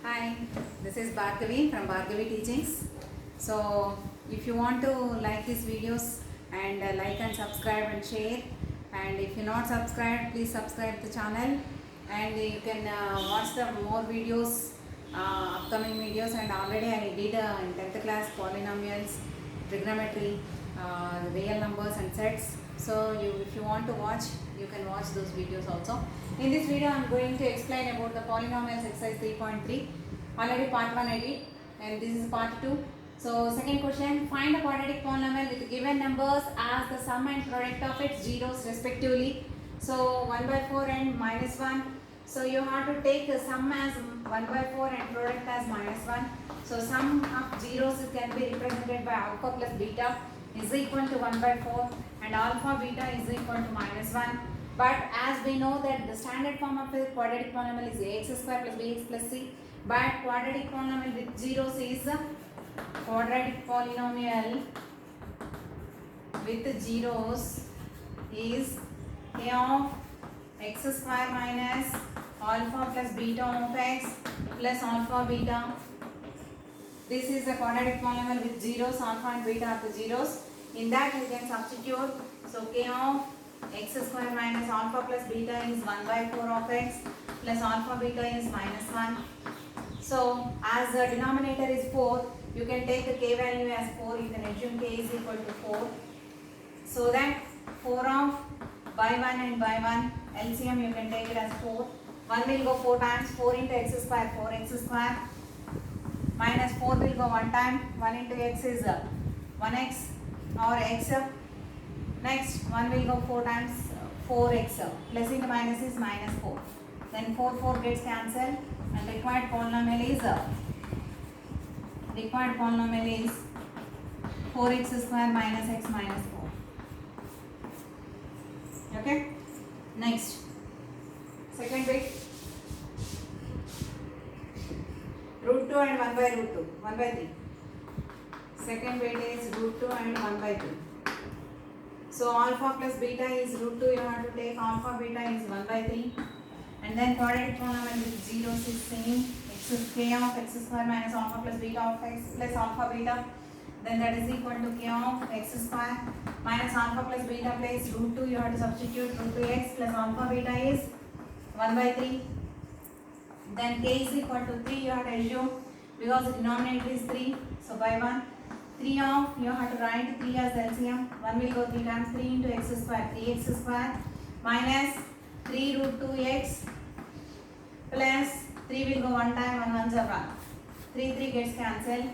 Hi, this is Bhargavi from Bhargavi Teachings. So, if you want to like these videos and like and subscribe and share, and if you're not subscribed, please subscribe the channel, and you can watch the more videos, upcoming videos. And already I did in 10th class polynomials, trigonometry, real numbers and sets. So, if you want to watch, you can watch those videos also. In this video, I am going to explain about the polynomials exercise 3.3. Already part 1 I did, and this is part 2. So, second question, find a quadratic polynomial with given numbers as the sum and product of its zeros respectively. So, 1 by 4 and minus 1. So, you have to take the sum as 1 by 4 and product as minus 1. So, sum of zeros can be represented by alpha plus beta is equal to 1 by 4 and alpha beta is equal to minus 1. But as we know that the standard form of a quadratic polynomial is ax square plus bx plus c, but quadratic polynomial with zeros is quadratic polynomial with zeros is k of x square minus alpha plus beta of x plus alpha beta. This is a quadratic polynomial with zeros, alpha and beta are the zeros. In that you can substitute. So k of x square minus alpha plus beta is 1 by 4 of x plus alpha beta is minus 1. So as the denominator is 4, you can take the k value as 4. You can assume k is equal to 4. So that 4 of by 1 and by 1 LCM you can take it as 4. 1 will go 4 times, 4 into x square, 4x square, minus 4 will go 1 time, 1 into x is 1x or x. Next 1 will go 4 times, 4x, plus into minus is minus 4. Then 4 gets cancelled and required polynomial is 4x square minus x minus 4. Okay. Next, second bit, root 2 and 1 by root 2, 1 by 3. Second bit is root 2 and 1 by 2. So alpha plus beta is root 2, you have to take alpha beta is 1 by 3. And then quadratic polynomial with zeros is same, k of x square minus alpha plus beta of x plus alpha beta. Then that is equal to k of x square minus alpha plus beta place root 2, you have to substitute root 2x plus alpha beta is 1 by 3. Then k is equal to 3, you have to assume because the denominator is 3, so by 1. 3 of, you have to write 3 as LCM, 1 will go 3 times, 3 into x square, 3x square minus 3 root 2x plus 3 will go 1 time, 1 ones are 1. 3 gets cancelled.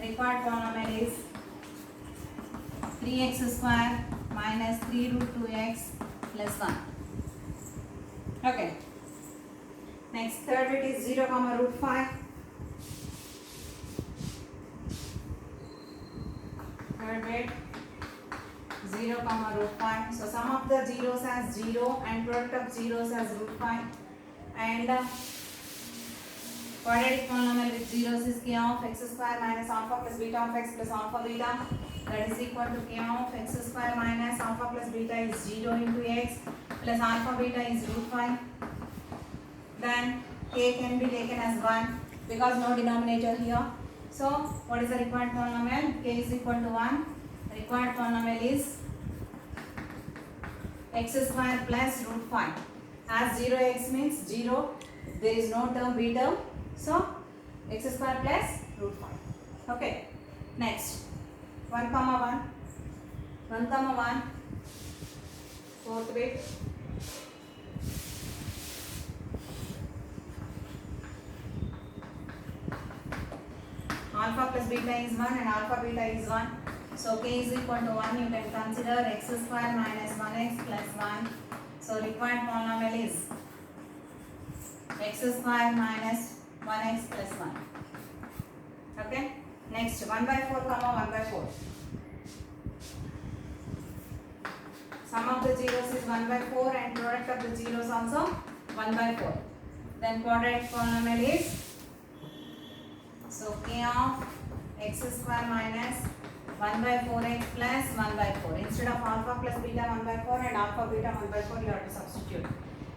Required polynomial is 3x square minus 3 root 2x plus 1. Okay. Next, third bit is 0 comma root 5. Third bit 0 comma root 5. So sum of the zeros as 0 and product of zeros as root 5. And quadratic polynomial with zeros is k of x square minus alpha plus beta of x plus alpha beta. That is equal to k of x square minus alpha plus beta is 0 into x plus alpha beta is root 5. Then k can be taken as 1 because no denominator here. So what is the required polynomial? K is equal to 1. Required polynomial is x square plus root 5. As 0x means 0, there is no term b term. So x square plus root 5. Okay. Next, 1 comma 1. 1 comma 1. Fourth bit. Alpha plus beta is 1 and alpha beta is 1. So k is equal to 1. You can consider x square minus 1x plus 1. So required polynomial is x square minus 1x plus 1. Okay. Next, 1 by 4 comma 1 by 4. Sum of the zeros is 1 by 4 and product of the zeros also 1 by 4. Then quadratic polynomial is, so k of x square minus 1 by 4x plus 1 by 4. Instead of alpha plus beta 1 by 4 and alpha beta 1 by 4, you have to substitute.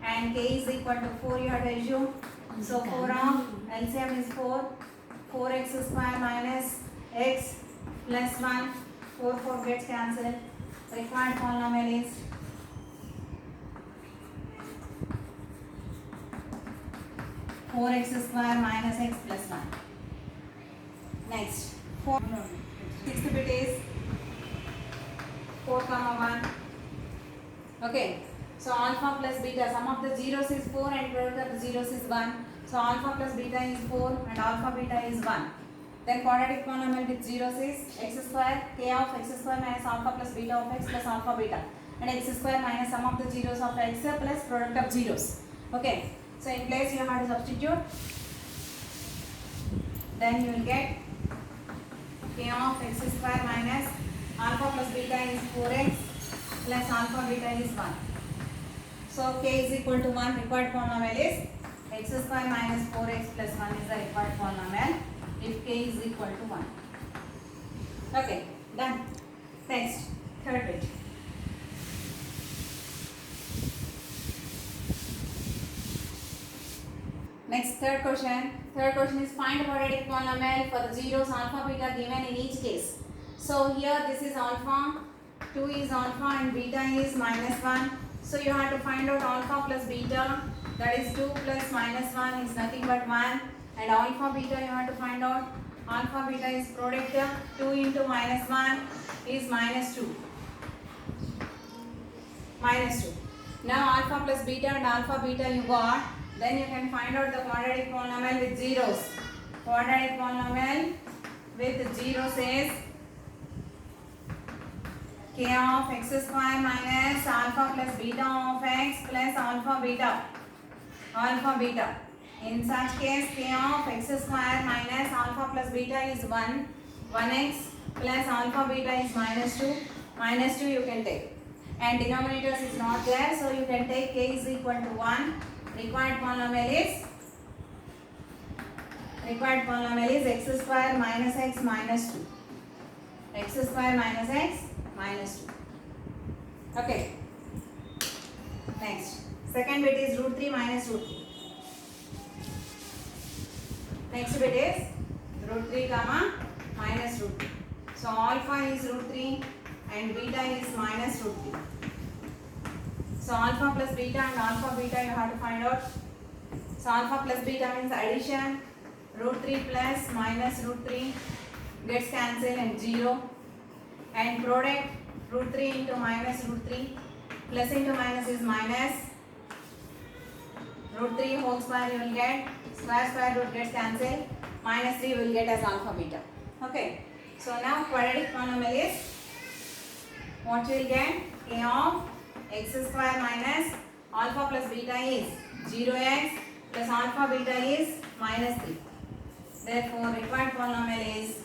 And k is equal to 4, you have to assume So 4 of LCM is 4. 4x square minus x plus 1. 4 gets cancelled. Required polynomial is 4x square minus x plus 1. Next, 4. Sixth bit is 4 comma 1. Okay. So alpha plus beta, sum of the zeros is 4 and product of the zeros is 1. So alpha plus beta is 4 and alpha beta is 1. Then quadratic polynomial with zeros is x square k of x square minus alpha plus beta of x plus alpha beta, and x square minus sum of the zeros of x plus product of zeros. Okay. So in place you have to substitute. Then you will get k of x square minus alpha plus beta is 4x plus alpha beta is 1. So k is equal to 1. Required polynomial is x square minus 4x plus 1 is the required polynomial if k is equal to 1. Okay, done. Next, third bit. Next, third question. Third question is find quadratic polynomial for the zeros alpha beta given in each case. So here this is alpha, 2 is alpha and beta is minus 1. So you have to find out alpha plus beta, that is 2 plus minus 1 is nothing but 1, and alpha beta you have to find out. Alpha beta is product 2 into minus 1 is minus 2. Minus 2. Now alpha plus beta and alpha beta you got. Then you can find out the quadratic polynomial with zeros. Quadratic polynomial with zeros is k of x square minus alpha plus beta of x plus alpha beta. Alpha beta. In such case, k of x square minus alpha plus beta is 1. 1x plus alpha beta is minus 2. Minus 2 you can take. And denominators is not there, so you can take k is equal to 1. Required polynomial is x square minus x minus 2. X square minus x minus 2. Okay. Next. Second bit is root 3 minus root 3. Next bit is root 3 comma minus root 3. So alpha is root 3 and beta is minus root 3. So alpha plus beta and alpha beta you have to find out. So alpha plus beta means addition. Root 3 plus minus root 3 gets cancelled and 0. And product root 3 into minus root 3. Plus into minus is minus. Root 3 whole square you will get. Square root gets cancelled. Minus 3 will get as alpha beta. Okay. So now quadratic polynomial is what you will get? K of x square minus alpha plus beta is 0x plus alpha beta is minus 3. Therefore, required polynomial is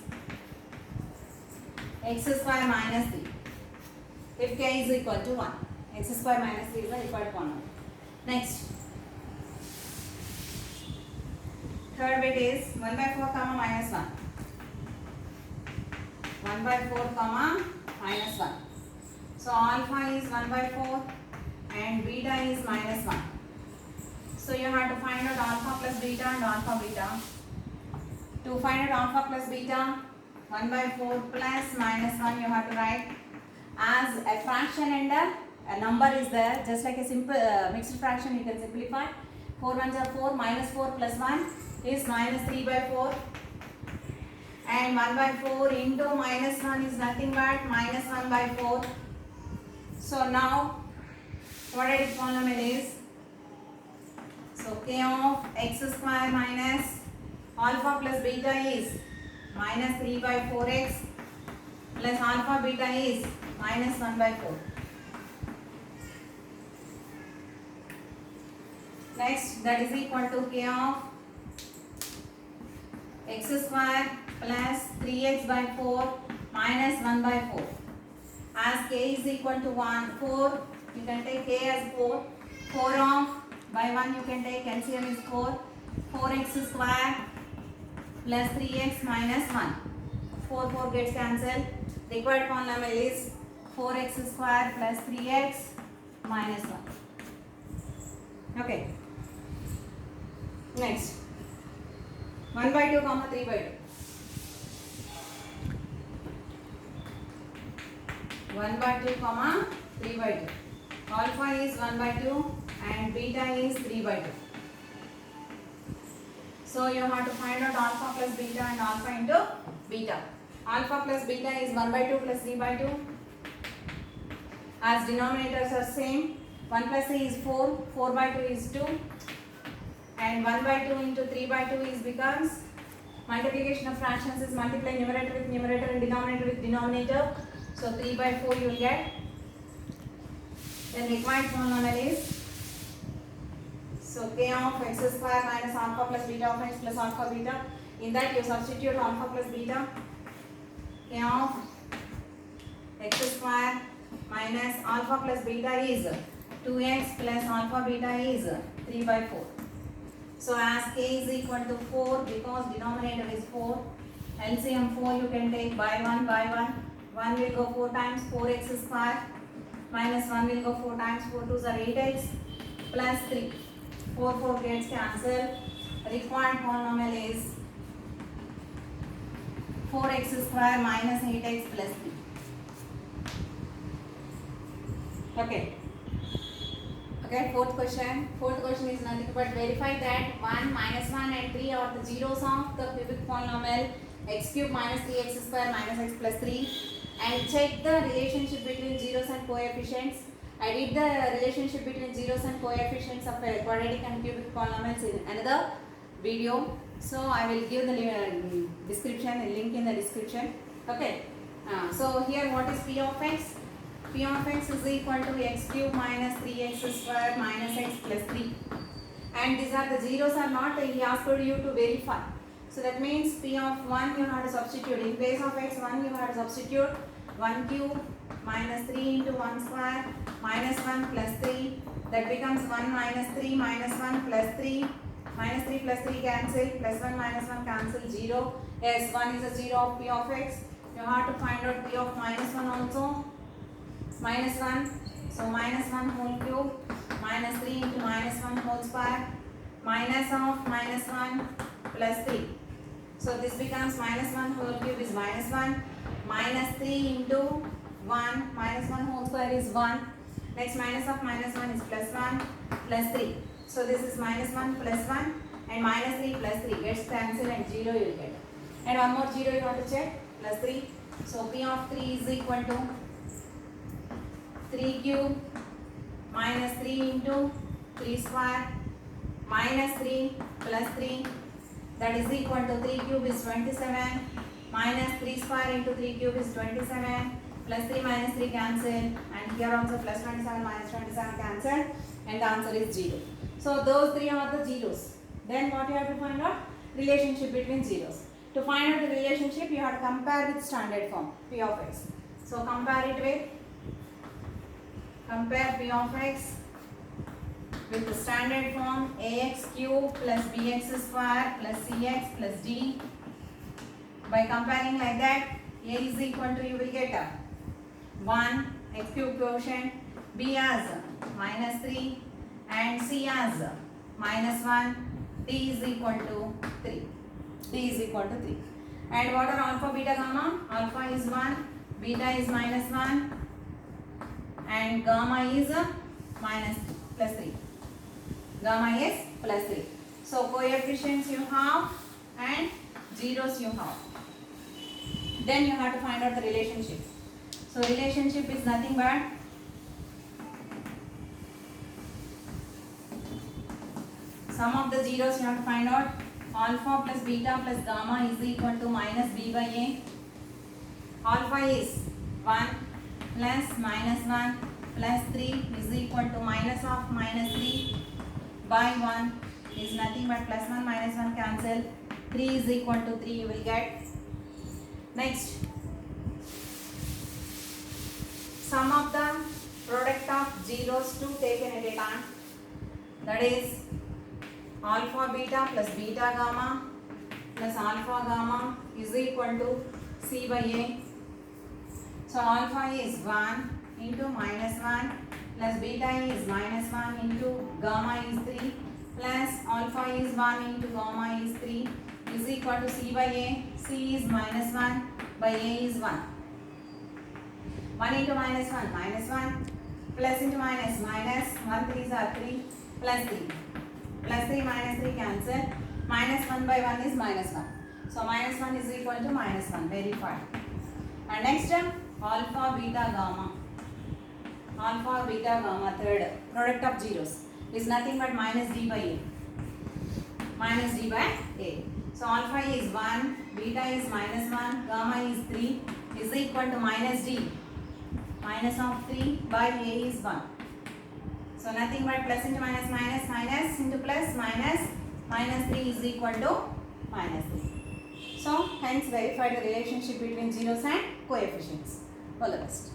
x square minus 3 if k is equal to 1. X square minus 3 is the required polynomial. Next, third bit is 1 by 4 comma minus 1. 1 by 4 comma minus 1. So alpha is 1 by 4 and beta is minus 1. So you have to find out alpha plus beta and alpha beta. To find out alpha plus beta, 1 by 4 plus minus 1 you have to write as a fraction and a number is there. Just like a simple mixed fraction you can simplify. 4 ones are 4, minus 4 plus 1 is minus 3 by 4. And 1 by 4 into minus 1 is nothing but minus 1 by 4. So now quadratic polynomial is, so k of x square minus alpha plus beta is minus 3 by 4x plus alpha beta is minus 1 by 4. Next, that is equal to k of x square plus 3x by 4 minus 1 by 4. As k is equal to 4, you can take k as 4. 4 of by 1 you can take LCM is 4. 4x square plus 3x minus 1. 4 gets cancelled. Required polynomial is 4x square plus 3x minus 1. Okay. Next, 1 by 2 comma 3 by 2. 1 by 2 comma 3 by 2. Alpha is 1 by 2 and beta is 3 by 2. So you have to find out alpha plus beta and alpha into beta. Alpha plus beta is 1 by 2 plus 3 by 2. As denominators are same, 1 plus 3 is 4, 4 by 2 is 2, and 1 by 2 into 3 by 2 is becomes multiplication of fractions is multiply numerator with numerator and denominator with denominator. So 3 by 4 you will get. Then required polynomial is, so k of x square minus alpha plus beta of x plus alpha beta. In that you substitute alpha plus beta. K of x square minus alpha plus beta is 2x plus alpha beta is 3 by 4. So as k is equal to 4, because denominator is 4, LCM 4 you can take by 1 by 1. 1 will go 4 times 4x square minus 1 will go 4 times 4 2s are 8x plus 3. 4 gets cancelled. Required polynomial is 4x square minus 8x plus 3. Okay. Okay, fourth question. Fourth question is nothing but verify that 1, minus 1 and 3 are the zeros of the cubic polynomial x cube minus 3x square minus x plus 3, and check the relationship between zeros and coefficients. I did the relationship between zeros and coefficients of a quadratic and cubic polynomials in another video. So I will give the description, a link in the description. Okay. So here what is p of x? P of x is equal to x cube minus 3x square minus x plus 3. And these are the zeros are not, he asked you to verify. So that means p of 1 you have to substitute. In place of x 1 you have to substitute 1 cube minus 3 into 1 square minus 1 plus 3. That becomes 1 minus 3 minus 1 plus 3. Minus 3 plus 3 cancel, plus 1 minus 1 cancel, 0. Yes, 1 is a 0 of p of x. You have to find out p of minus 1 also. Minus 1, so minus 1 whole cube minus 3 into minus 1 whole square minus of minus 1 plus 3. So this becomes minus 1 whole cube is minus 1 minus 3 into 1 minus 1 whole square is 1. Next minus of minus 1 is plus 1 plus 3. So this is minus 1 plus 1 and minus 3 plus 3 gets cancelled and 0 you will get. And one more 0 you have to check, plus 3. So p of 3 is equal to 3 cube minus 3 into 3 square minus 3 plus 3, that is equal to 3 cube is 27 minus 3 square into 3 cube is 27 plus 3 minus 3 cancel, and here also plus 27 minus 27 cancelled, and the answer is 0. So those three are the zeros. Then what you have to find out? Relationship between zeros. To find out the relationship you have to compare with standard form p of x. So compare it with, compare p of x with the standard form ax cube plus bx square plus cx plus d. By comparing like that, a is equal to, you will get 1 x cube quotient, b as minus 3 and c as minus 1, d is equal to 3. D is equal to 3. And what are alpha, beta, gamma? Alpha is 1, beta is minus 1 and gamma is minus plus 3. Gamma is plus 3. So coefficients you have and zeros you have. Then you have to find out the relationship. So relationship is nothing but sum of the zeros you have to find out. Alpha plus beta plus gamma is equal to minus b by a. Alpha is 1 plus minus 1 plus 3 is equal to minus of minus 3 by 1 is nothing but plus 1 minus 1 cancel. 3 is equal to 3 you will get. Next, sum of the product of zeros to taken at a time, that is alpha beta plus beta gamma plus alpha gamma is equal to c by a. So alpha is 1 into minus 1 plus beta is minus 1 into gamma is 3 plus alpha is 1 into gamma is 3 is equal to C by A. C is minus 1 by A is 1. 1 into minus 1 minus 1 plus into minus minus 1 3s are 3 plus 3 plus 3 minus 3 cancel. Minus 1 by 1 is minus 1. So minus 1 is equal to minus 1. Verify. And next term alpha beta gamma. Alpha beta gamma third product of zeros is nothing but minus d by a. Minus d by a. So alpha is 1, beta is minus 1, gamma is 3 is equal to minus d. Minus of 3 by a is 1. So nothing but plus into minus minus minus into plus minus minus 3 is equal to minus 3. So hence verify the relationship between zeros and coefficients. All the best.